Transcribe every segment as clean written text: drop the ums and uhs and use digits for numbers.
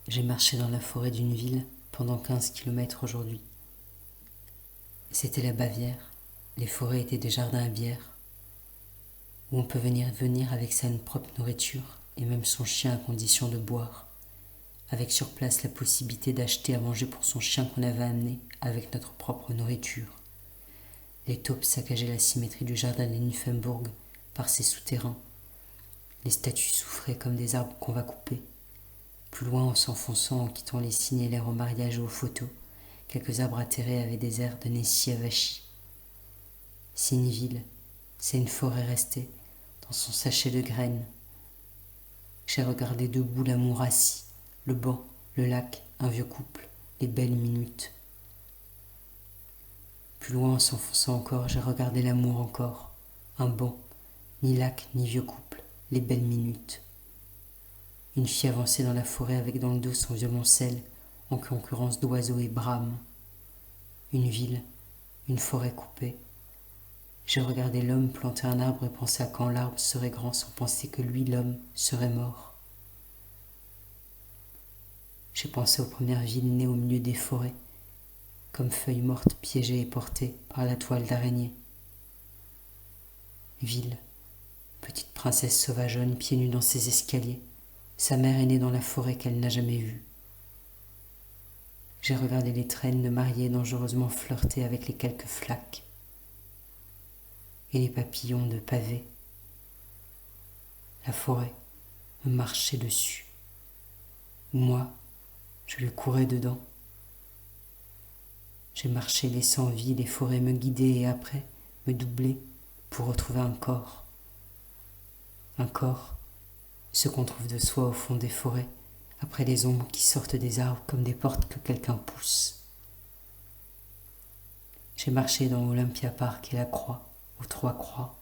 J'ai marché dans la forêt d'une ville pendant 15 kilomètres aujourd'hui. C'était la Bavière. Les forêts étaient des jardins à bière, où on peut venir avec sa propre nourriture et même son chien à condition de boire, avec sur place la possibilité d'acheter à manger pour son chien qu'on avait amené avec notre propre nourriture. Les taupes saccageaient la symétrie du jardin des Nymphenburg par ses souterrains. Les statues souffraient comme des arbres qu'on va couper. Plus loin, en s'enfonçant, en quittant les signes et l'air au mariage et aux photos, quelques arbres atterrés avaient des airs de Nessie Avachi. C'est une ville, c'est une forêt restée, dans son sachet de graines. J'ai regardé debout l'amour assis, le banc, le lac, un vieux couple, les belles minutes. Plus loin, en s'enfonçant encore, j'ai regardé l'amour encore, un banc, ni lac, ni vieux couple, les belles minutes. Une fille avançait dans la forêt avec dans le dos son violoncelle, en concurrence d'oiseaux et brames. Une ville, une forêt coupée. J'ai regardé l'homme planter un arbre et penser à quand l'arbre serait grand sans penser que lui, l'homme, serait mort. J'ai pensé aux premières villes nées au milieu des forêts, comme feuilles mortes piégées et portées par la toile d'araignée. Ville, petite princesse sauvageonne, pieds nus dans ses escaliers. Sa mère est née dans la forêt qu'elle n'a jamais vue. J'ai regardé les traînes de mariés dangereusement flirter avec les quelques flaques et les papillons de pavés. La forêt me marchait dessus. Moi, je le courais dedans. J'ai marché laissant vie les forêts me guider et après me doubler pour retrouver un corps. Un corps, ce qu'on trouve de soi au fond des forêts, après les ombres qui sortent des arbres comme des portes que quelqu'un pousse. J'ai marché dans Olympia Park et la Croix, aux 3 croix.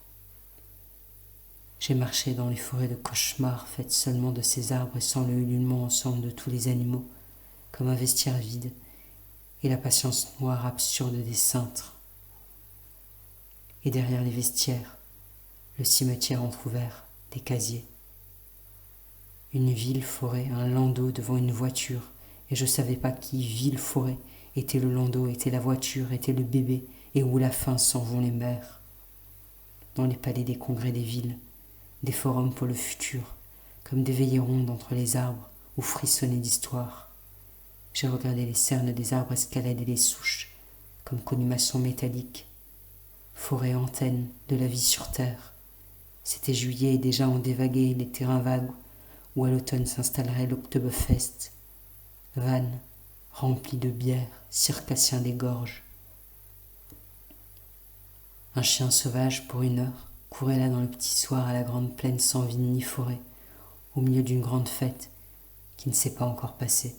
J'ai marché dans les forêts de cauchemars faites seulement de ces arbres et sans le ululement ensemble de tous les animaux, comme un vestiaire vide et la patience noire absurde des cintres. Et derrière les vestiaires, le cimetière entrouvert, des casiers. Une ville-forêt, un landau devant une voiture, et je savais pas qui, ville-forêt, était le landau, était la voiture, était le bébé, et où la fin s'en vont les mères. Dans les palais des congrès des villes, des forums pour le futur, comme des veillées rondes entre les arbres, où frissonnaient d'histoire. J'ai regardé les cernes des arbres escalader les souches, comme colimaçons métalliques. Forêt antenne de la vie sur terre. C'était juillet et déjà on dévaguait les terrains vagues où à l'automne s'installerait l'Oktoberfest. Vannes remplies de bière, circassiens des gorges. Un chien sauvage pour 1 heure courait là dans le petit soir à la grande plaine sans vigne ni forêt, au milieu d'une grande fête qui ne s'est pas encore passée.